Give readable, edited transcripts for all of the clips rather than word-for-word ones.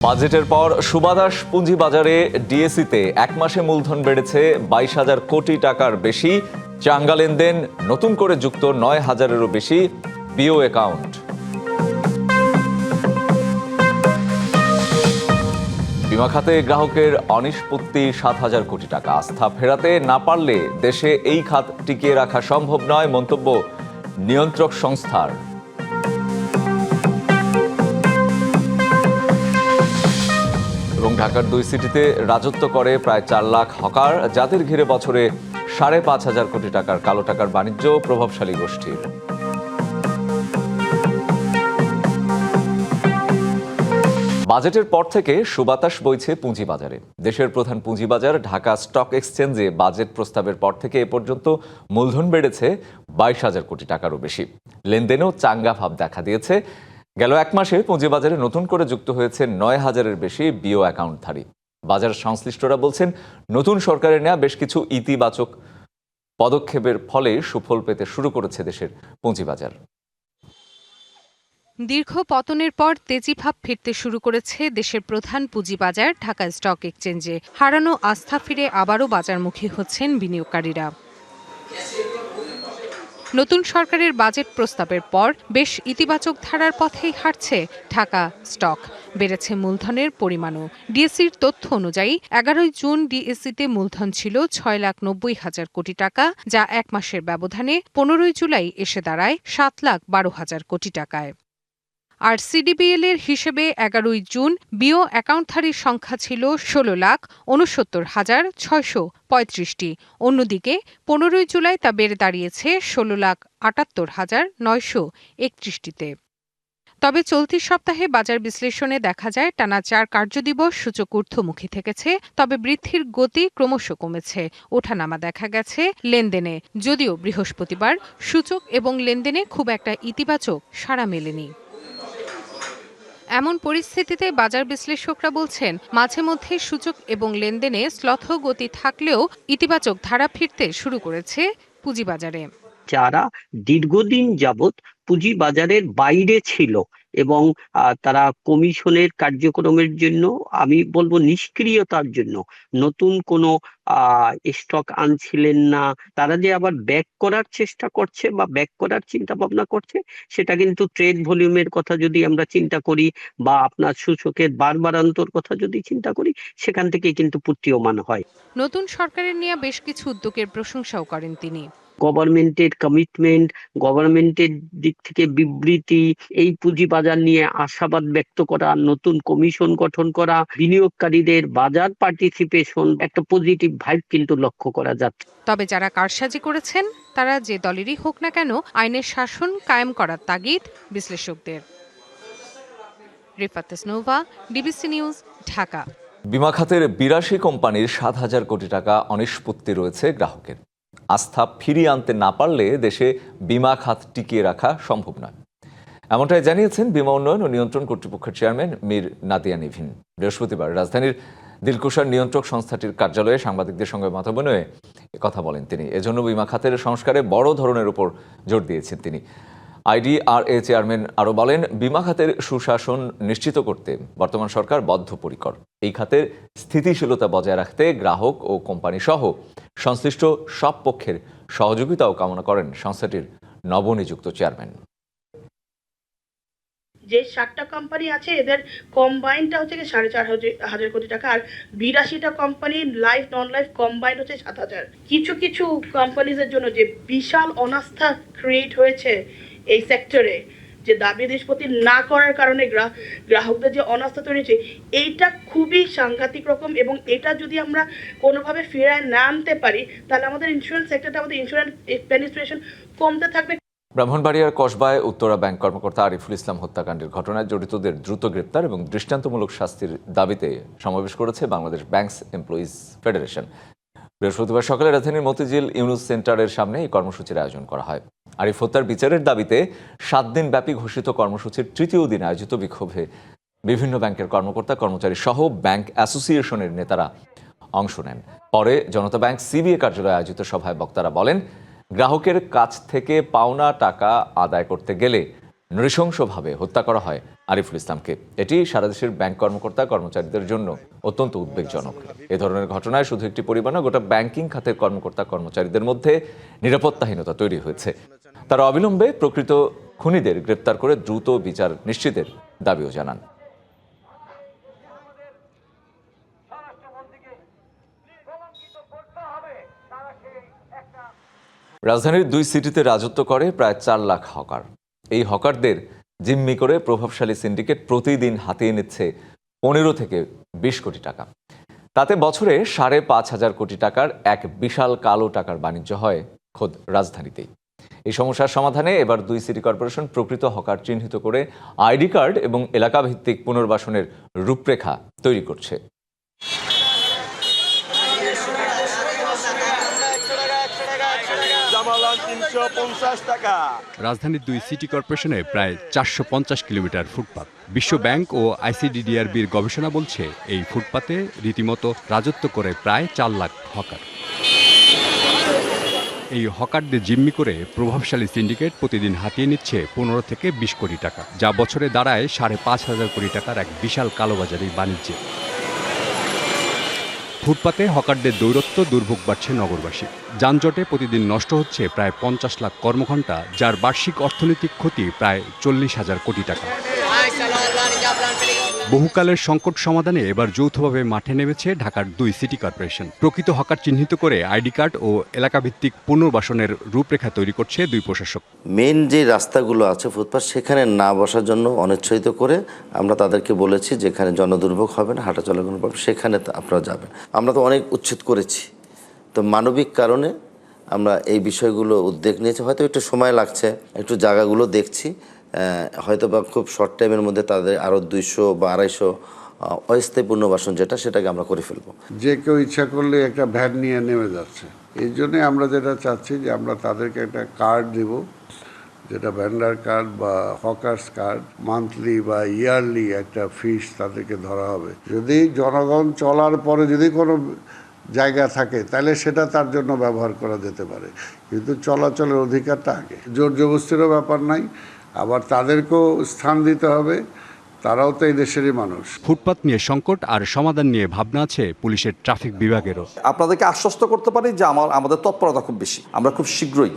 বাজেটের পর সুবাতাস পুঁজিবাজারে ডিএসইতে এক মাসে মূলধন বেড়েছে 22,000 কোটি টাকার বেশি। চাঙ্গা লেনদেন, নতুন করে যুক্ত 9,000-এরও বেশি বিও অ্যাকাউন্ট। বিমা খাতে গ্রাহকের অনিষ্পত্তি 7,000 কোটি টাকা। আস্থা ফেরাতে না পারলে দেশে এই খাত টিকিয়ে রাখা সম্ভব নয়, মন্তব্য নিয়ন্ত্রক সংস্থার। এবং ঢাকার 2 সিটিতে রাজত্ব করে প্রায় 4 লাখ হকার, যাদের ঘিরে বছরে 5,500 কোটি টাকার কালো টাকার বাণিজ্য প্রভাবশালী গোষ্ঠীর। বাজেটের পর থেকে সুবাতাস বইছে পুঁজিবাজারে। দেশের প্রধান পুঁজিবাজার ঢাকা স্টক এক্সচেঞ্জে বাজেট প্রস্তাবের পর থেকে এ পর্যন্ত মূলধন বেড়েছে 22,000 কোটি টাকারও বেশি। লেনদেনেও চাঙ্গা ভাব দেখা দিয়েছে। গেল এক মাসে পুঁজিবাজারে নতুন করে যুক্ত হয়েছে 9,000-এর বেশি বিও অ্যাকাউন্টধারী। বাজার সংশ্লিষ্টরা বলছেন, নতুন সরকারের নেওয়া বেশ কিছু ইতিবাচক পদক্ষেপের ফলে সুফল পেতে শুরু করেছে দেশের পুঁজিবাজার। দীর্ঘ পতনের পর তেজিভাব ফিরতে শুরু করেছে দেশের প্রধান পুঁজিবাজার ঢাকা স্টক এক্সচেঞ্জে। হারানো আস্থা ফিরে আবারও বাজারমুখী হচ্ছেন বিনিয়োগকারীরা। নতুন সরকারের বাজেট প্রস্তাবের পর বেশ ইতিবাচক ধারার পথেই হাঁটছে ঢাকা স্টক। বেড়েছে মূলধনের পরিমাণও। ডিএসইর তথ্য অনুযায়ী 11 জুন ডিএসইতে মূলধন ছিল 6,90,000 কোটি টাকা, যা এক মাসের ব্যবধানে 15 জুলাই এসে দাঁড়ায় 7,12,000 কোটি টাকায়। আর সিডিবিএল এর হিসেবে 11 জুন বিও অ্যাকাউন্টধারীর সংখ্যা ছিল 16,69,635টি। অন্যদিকে 15 জুলাই তা বেড়ে দাঁড়িয়েছে 16,78,931টিতে। তবে চলতি সপ্তাহে বাজার বিশ্লেষণে দেখা যায় টানা 4 কার্যদিবস সূচক ঊর্ধ্বমুখী থেকেছে, তবে বৃদ্ধির গতি ক্রমশ কমেছে। ওঠানামা দেখা গেছে লেনদেনে, যদিও বৃহস্পতিবার সূচক এবং লেনদেনে খুব একটা ইতিবাচক সাড়া মেলেনি। এমন পরিস্থিতিতে বাজার বিশ্লেষকরা বলছেন, মাঝে মধ্যে সূচক এবং লেনদেনে শ্লথ গতি থাকলেও ইতিবাচক ধারা ফিরতে শুরু করেছে পুঁজিবাজারে। যারা দীর্ঘদিন যাবৎ পুঁজিবাজারের বাইরে ছিল এবং তারা কমিশনের কার্যক্রমের জন্য, আমি বলবো নিষ্ক্রিয়তার জন্য, নতুন কোনো স্টক আনছিলেন না, তারা যে আবার ব্যাক করার চেষ্টা করছে বা ব্যাক করার চিন্তা ভাবনা করছে, সেটা কিন্তু ট্রেড ভলিউমের কথা যদি আমরা চিন্তা করি বা আপনার সূচকের বারবারান্তর কথা যদি চিন্তা করি, সেখান থেকে কিন্তু প্রতীয়মান হয়। নতুন সরকারের নেওয়া বেশ কিছু উদ্যোগের প্রশংসাও করেন তিনি। গভর্নমেন্টের কমিটমেন্ট, গভর্নমেন্টের দিক থেকে বিবৃতি, এই পুঁজিবাজার নিয়ে আশাবাদ ব্যক্ত করা, নতুন কমিশন গঠন করা, বিনিয়োগকারীদের বাজার পার্টিসিপেশন, একটা পজিটিভ ভাইব কিন্তু লক্ষ্য করা যাচ্ছে। তবে যারা কারসাজি করেছেন, তারা যে দলেরই হোক না কেন, আইনের শাসন কায়েম করার তাগিদ বিশ্লেষকদের। Rifat Nova, DBC news, Dhaka. বিমা খাতের 82 কোম্পানির 7,000 কোটি টাকা অনিষ্পত্তি রয়েছে গ্রাহকের। আস্থা ফিরিয়ে আনতে না পারলে দেশে বিমা খাত টিকিয়ে রাখা সম্ভব নয়, এমনটাই জানিয়েছেন বিমা উন্নয়ন ও নিয়ন্ত্রণ কর্তৃপক্ষের চেয়ারম্যান মীর নাদিয়া নিভিন। বৃহস্পতিবার রাজধানীর দিলকুশার নিয়ন্ত্রক সংস্থাটির কার্যালয়ে সাংবাদিকদের সঙ্গে মতবিনিময়ে কথা বলেন তিনি। এজন্য বিমা খাতের সংস্কারে বড় ধরনের উপর জোর দিয়েছেন তিনি। আইডিআরএ চেয়ারম্যান আরও বলেন, বিমা খাতের সুশাসন নিশ্চিত করতে বর্তমান সরকার বদ্ধপরিকর। এই খাতের স্থিতিশীলতা বজায় রাখতে গ্রাহক ও কোম্পানি সহ সংশ্লিষ্ট সব পক্ষের সহযোগিতাও কামনা করেন সংস্থাটির নবনিযুক্ত চেয়ারম্যান। যে 7টা কোম্পানি আছে, এদের কম্বাইনটা হচ্ছে 4,500 কোটি টাকা, আর 82টা company life non life combine হচ্ছে 7,000। কিছু কিছু কোম্পানিজের জন্য যে বিশাল অনাস্থা ক্রিয়েট হয়েছে এই সেক্টরে, যে দাবি নিষ্পত্তি না করার কারণে গ্রাহকদের যে অনাস্থা তৈরি হয়েছে, এইটা খুবই সাংঘাতিক রকম। এবং এটা যদি আমরা কোনোভাবে ফেরায় না আনতে পারি, তাহলে আমাদের ইন্স্যুরেন্স সেক্টরটা, আমাদের ইন্স্যুরেন্স পেনিট্রেশন কমতে থাকবে। ব্রাহ্মণবাড়িয়ার কসবায় উত্তরা ব্যাংক কর্মকর্তা আরিফুল ইসলাম হত্যাকাণ্ডের ঘটনায় জড়িতদের দ্রুত গ্রেপ্তার এবং দৃষ্টান্তমূলক শাস্তির দাবিতে সমাবেশ করেছে বাংলাদেশ ব্যাংকস এমপ্লয়িজ ফেডারেশন। বৃহস্পতিবার সকালে রাজধানীর মতিঝিল ইউনুস সেন্টারের সামনে এই কর্মসূচির আয়োজন করা হয়। আরিফ হত্যার বিচারের দাবিতে 7 দিন ব্যাপী ঘোষিত কর্মসূচির তৃতীয় দিন আয়োজিত বিক্ষোভে বিভিন্ন ব্যাংকের কর্মকর্তা কর্মচারী সহ ব্যাংক অ্যাসোসিয়েশনের নেতারা অংশ নেন। পরে জনতা ব্যাংক সিবিএ কার্যালয়ে আয়োজিত সভায় বক্তারা বলেন, গ্রাহকের কাছ থেকে পাওনা টাকা আদায় করতে গেলে নৃশংসভাবে হত্যা করা হয় আরিফুল ইসলামকে। এটি সারা দেশের ব্যাংক কর্মকর্তা কর্মচারীদের জন্য অত্যন্ত উদ্বেগজনক। এ ধরনের ঘটনায় শুধু একটি পরিবার না, গোটা ব্যাংকিং খাতের কর্মকর্তা কর্মচারীদের মধ্যে নিরাপত্তাহীনতা তৈরি হয়েছে। তারা অবিলম্বে প্রকৃত খুনিদের গ্রেপ্তার করে দ্রুত বিচার নিশ্চিতের দাবিও জানান। রাজধানীর 2 সিটিতে রাজত্ব করে প্রায় 4 লাখ হকার। এই হকারদের জিম্মি করে প্রভাবশালী সিন্ডিকেট প্রতিদিন হাতিয়ে নিচ্ছে 15 থেকে 20 কোটি টাকা। তাতে বছরে 5,500 কোটি টাকার এক বিশাল কালো টাকার বাণিজ্য হয় খোদ রাজধানীতেই। এই সমস্যার সমাধানে এবার 2 সিটি কর্পোরেশন প্রকৃত হকার চিহ্নিত করে আইডি কার্ড এবং এলাকাভিত্তিক পুনর্বাসনের রূপরেখা তৈরি করছে। রাজধানীর 2 সিটি কর্পোরেশনে প্রায় 450 কিলোমিটার ফুটপাত। বিশ্ব ব্যাংক ও আইসিডিডিআরবির গবেষণা বলছে এই ফুটপাতে রীতিমতো রাজত্ব করে প্রায় 4 লাখ হকার। এই হকারদের জিম্মি করে প্রভাবশালী সিন্ডিকেট প্রতিদিন হাতিয়ে নিচ্ছে 15 থেকে 20 কোটি টাকা, যা বছরে দাঁড়ায় 5,500 কোটি টাকার এক বিশাল কালোবাজারি বাণিজ্যে। ফুটপাতে হকারদের দৌরত্ব দুর্ভোগ বাড়ছে নগরবাসী। যানজটে প্রতিদিন নষ্ট হচ্ছে প্রায় 50 লাখ কর্মঘণ্টা, যার বার্ষিক অর্থনৈতিক ক্ষতি প্রায় 40,000 কোটি টাকা। বহুকালের সংকট সমাধানে এবার যৌথভাবে মাঠে নেমেছে ঢাকার 2 সিটি কর্পোরেশন। প্রকৃত হকার চিহ্নিত করে আইডি কার্ড ও এলাকাভিত্তিক পুনর্বাসনের রূপরেখা তৈরি করছে 2 প্রশাসক। মেন যে রাস্তাগুলো আছে ফুটপাত, সেখানে না বসার জন্য অনুৎসাহিত করে আমরা তাদেরকে বলেছি যেখানে জনদুর্ভোগ হবে না, হাঁটা চলাচল পাবে, সেখানে আপনারা যাবেন। আমরা তো অনেক উচ্ছেদ করেছি, তো মানবিক কারণে আমরা এই বিষয়গুলো উদ্যোগ নিয়েছি। হয়তো একটু সময় লাগছে, একটু জায়গাগুলো দেখছি, হয়তো বা খুব শর্ট টাইমের মধ্যে তাদের আরও 200 বা 250 অস্থায়ী পুনর্বাসন যেটা, সেটাকে আমরা করে ফেলবো। যে কেউ ইচ্ছা করলে একটা ভ্যান নিয়ে নেমে যাচ্ছে। এই জন্যে আমরা যেটা চাচ্ছি যে আমরা তাদেরকে একটা কার্ড দেব, যেটা ভ্যান্ডার কার্ড বা হকার্স কার্ড, মান্থলি বা ইয়ারলি একটা ফিস তাদেরকে ধরা হবে। যদি জনগণ চলার পরে যদি কোনো জায়গা থাকে তাহলে সেটা তার জন্য ব্যবহার করা যেতে পারে, কিন্তু চলাচলের অধিকারটা আগে। জোর জবরদস্তিরও ব্যাপার নাই, আবার তাদেরকেও স্থান দিতে হবে, তারাও তো এই দেশেরই মানুষ। ফুটপাত নিয়ে সংকট আর সমাধান নিয়ে ভাবনা আছে পুলিশের ট্রাফিক বিভাগেরও। আপনাদেরকে আশ্বস্ত করতে পারি যে আমাদের তৎপরতা খুব বেশি। আমরা খুব শীঘ্রই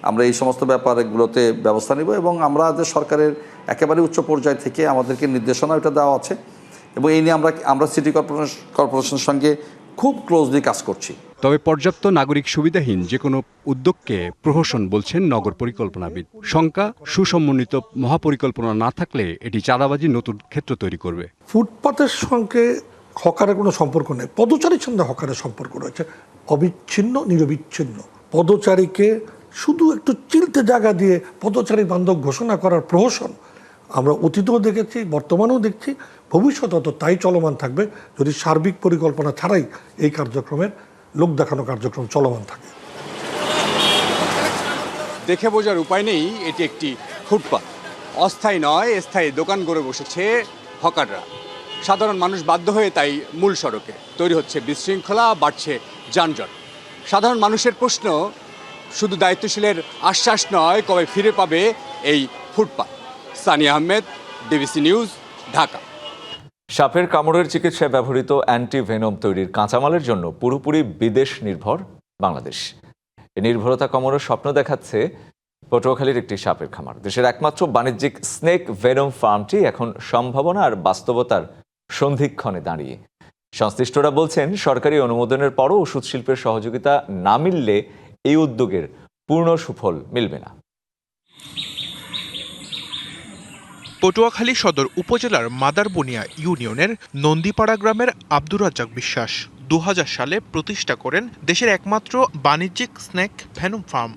আমরা এই সমস্ত ব্যাপারগুলোতে ব্যবস্থা নিব, এবং আমরা যে সরকারের একেবারে উচ্চ পর্যায় থেকে আমাদেরকে নির্দেশনা এটা দেওয়া আছে, এবং এই নিয়ে আমরা সিটি কর্পোরেশনের সঙ্গে খুব ক্লোজলি কাজ করছি। তবে পর্যাপ্ত নাগরিক সুবিধাহীন যে কোনো উদ্যোগকে প্রহসন বলছেন নগর পরিকল্পনাবিদ। শঙ্কা, সুসমন্বিত মহাপরিকল্পনা না থাকলে এটি চাঁদাবাজির নতুন ক্ষেত্র তৈরি করবে। ফুটপাতের সঙ্গে হকারের কোনো সম্পর্ক নেই, পদচারীর সঙ্গে হকারের সম্পর্ক রয়েছে অবিচ্ছিন্ন, নিরবিচ্ছিন্ন। পদচারীকে শুধু একটু চিলতে জায়গা দিয়ে পদচারী বান্ধব ঘোষণা করার প্রহসন আমরা অতীতেও দেখেছি, বর্তমানেও দেখছি, ভবিষ্যতে তো তাই চলমান থাকবে যদি সার্বিক পরিকল্পনা ছাড়াই এই কার্যক্রমের লোক দেখানো কার্যক্রম চলমান থাকে। দেখে বোঝার উপায় নেই এটি একটি ফুটপাত। অস্থায়ী নয়, স্থায়ী দোকান গড়ে বসেছে হকাররা। সাধারণ মানুষ বাধ্য হয়ে তাই মূল সড়কে। তৈরি হচ্ছে বিশৃঙ্খলা, বাড়ছে যানজট। সাধারণ মানুষের প্রশ্ন, শুধু দায়িত্বশীলের আশ্বাস নয়, কবে ফিরে পাবে এই ফুটপাত? সানি আহমেদ, ডিবিসি নিউজ, ঢাকা। সাপের কামড়ের চিকিৎসায় ব্যবহৃত অ্যান্টিভেনম তৈরির কাঁচামালের জন্য পুরোপুরি বিদেশ নির্ভর বাংলাদেশ। এই নির্ভরতা কমানোর স্বপ্ন দেখাচ্ছে পটুয়াখালীর একটি সাপের খামার। দেশের একমাত্র বাণিজ্যিক স্নেক ভেনম ফার্মটি এখন সম্ভাবনা আর বাস্তবতার সন্ধিক্ষণে দাঁড়িয়ে। সংশ্লিষ্টরা বলছেন, সরকারি অনুমোদনের পরও ওষুধ শিল্পের সহযোগিতা না মিললে এই উদ্যোগের পূর্ণ সুফল মিলবে না। পটুয়াখালী সদর উপজেলার মাদারবনিয়া ইউনিয়নের নন্দীপাড়া গ্রামের আব্দুর রাজ্জাক বিশ্বাস 2000 সালে প্রতিষ্ঠা করেন দেশের একমাত্র বাণিজ্যিক স্নেক ভেনম ফার্ম।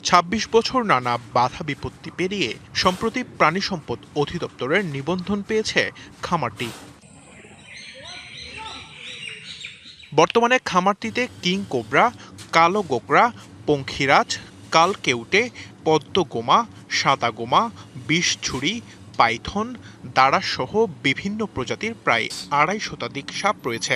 26 বছর নানা বাধা বিপত্তি পেরিয়ে সম্প্রতি প্রাণী সম্পদ অধিদপ্তরের নিবন্ধন পেয়েছে খামারটি। বর্তমানে খামারটিতে কিং কোবরা, কালো গোকরা, পঙ্খিরাজ, কালকেউটে, পদ্মগোমা, সাদা গোমা, বিষছুরি, পাইথন, দাঁড়াসহ বিভিন্ন প্রজাতির প্রায় 250 শতাধিক সাপ রয়েছে।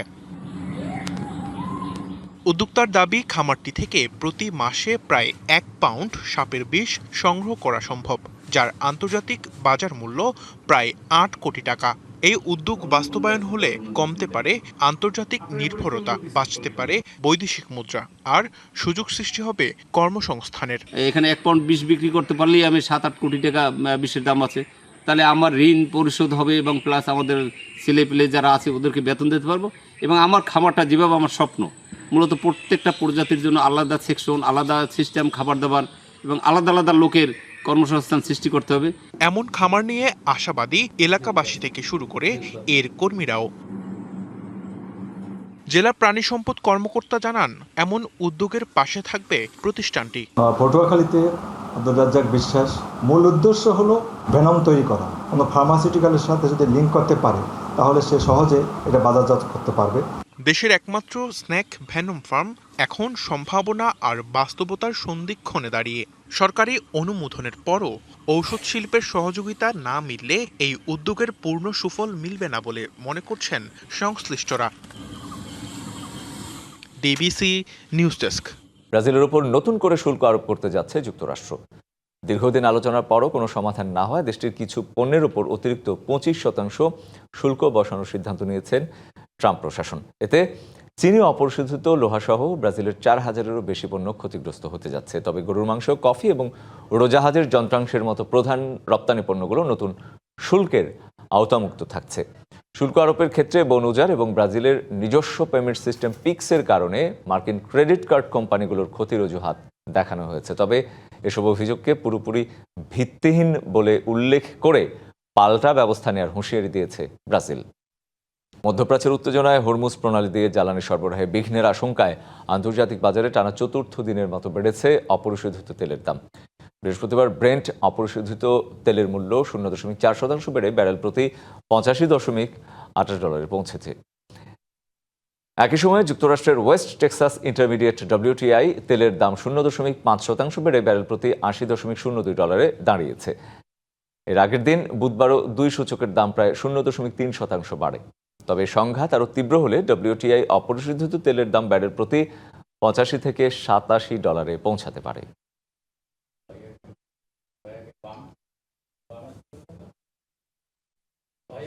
উদ্যোক্তার দাবি, খামারটি থেকে প্রতি মাসে প্রায় 1 পাউন্ড সাপের বিষ সংগ্রহ করা সম্ভব, যার আন্তর্জাতিক বাজার মূল্য প্রায় ৮ কোটি টাকা। এই উদ্যোগ বাস্তবায়ন হলে কমতে পারে আন্তর্জাতিক নির্ভরতা, বাঁচতে পারে বৈদেশিক মুদ্রা, আর সুযোগ সৃষ্টি হবে কর্মসংস্থানের। এখানে 1 পাউন্ড বিষ বিক্রি করতে পারলেই আমি 7-8 কোটি টাকা বিষের দাম আছে, তাহলে আমার ঋণ পরিশোধ হবে এবং প্লাস আমাদের ছেলেপেলে যারা আছে ওদেরকে বেতন দিতে পারবো। এবং আমার খামারটা যেভাবে আমার স্বপ্ন, মূলত প্রত্যেকটা প্রজাতির জন্য আলাদা সেকশন, আলাদা সিস্টেম, খাবার দাবার এবং আলাদা আলাদা লোকের কর্মসংস্থান সৃষ্টি করতে হবে। এমন খামার নিয়ে আশাবাদী এলাকাবাসী থেকে শুরু করে এর কর্মীরাও। জেলা প্রাণী সম্পদ কর্মকর্তা জানান, এমন উদ্যোগের পাশে থাকবে প্রতিষ্ঠানটি। পটুয়াখালীতে আব্দুর রাজ্জাক বিশ্বাস মূল উদ্দেশ্য হলো ভেনম তৈরি করা। কোনো ফার্মাসিউটিক্যালের সাথে যদি লিঙ্ক করতে পারে তাহলে সে সহজে এটা বাজারজাত করতে পারবে। দেশের একমাত্র স্ন্যাক ভেনম ফার্ম এখন সম্ভাবনা আর বাস্তবতার সন্ধিক্ষণে দাঁড়িয়ে। সরকারি অনুমোদনের পরও ঔষধ শিল্পের সহযোগিতা না মিললে এই উদ্যোগের পূর্ণ সুফল মিলবে না বলে মনে করছেন সংশ্লিষ্টরা। DBC news desk. ব্রাজিলের উপর নতুন করে শুল্ক আরোপ করতে যাচ্ছে যুক্তরাষ্ট্র। দীর্ঘদিন আলোচনার পরও কোনো সমাধান না হয় দেশটির কিছু পণ্যের উপর অতিরিক্ত 25% শুল্ক বসানোর সিদ্ধান্ত নিয়েছেন ট্রাম্প প্রশাসন। এতে চিনি অপরিশোধিত লোহাসহ ব্রাজিলের 4,000-এরও বেশি পণ্য ক্ষতিগ্রস্ত হতে যাচ্ছে। তবে গরুর মাংস, কফি এবং উড়োজাহাজের যন্ত্রাংশের মতো প্রধান রপ্তানি পণ্যগুলো নতুন শুল্কের আওতামুক্ত থাকছে। শুল্ক আরোপের ক্ষেত্রে বনউজার এবং ব্রাজিলের নিজস্ব পেমেন্ট সিস্টেম পিক্সের কারণে মার্কিন ক্রেডিট কার্ড কোম্পানিগুলোর ক্ষতির অজুহাত দেখানো হয়েছে। তবে এসব অভিযোগকে পুরোপুরি ভিত্তিহীন বলে উল্লেখ করে পাল্টা ব্যবস্থা নেওয়ার হুঁশিয়ারি দিয়েছে ব্রাজিল। মধ্যপ্রাচ্যের উত্তেজনায় হরমুজ প্রণালী দিয়ে জ্বালানি সরবরাহে বিঘ্নের আশঙ্কায় আন্তর্জাতিক বাজারে টানা চতুর্থ দিনের মতো বেড়েছে অপরিশোধিত তেলের দাম। বৃহস্পতিবার ব্রেন্ট অপরিশোধিত তেলের মূল্য 0.4% বেড়ে ব্যারেল প্রতি $85.28 পৌঁছেছে। একই সময়ে যুক্তরাষ্ট্রের ওয়েস্ট টেক্সাস ইন্টারমিডিয়েট WTI তেলের দাম 0.5% বেড়ে ব্যারেল প্রতি $80.02 দাঁড়িয়েছে। এর আগের দিন বুধবারও দুই সূচকের দাম প্রায় 0.3% বাড়ে। তবে সংঘাত আরও তীব্র হলে WTI অপরিশোধিত তেলের দাম ব্যারেল প্রতি $85 থেকে $87 পৌঁছাতে পারে। ভাই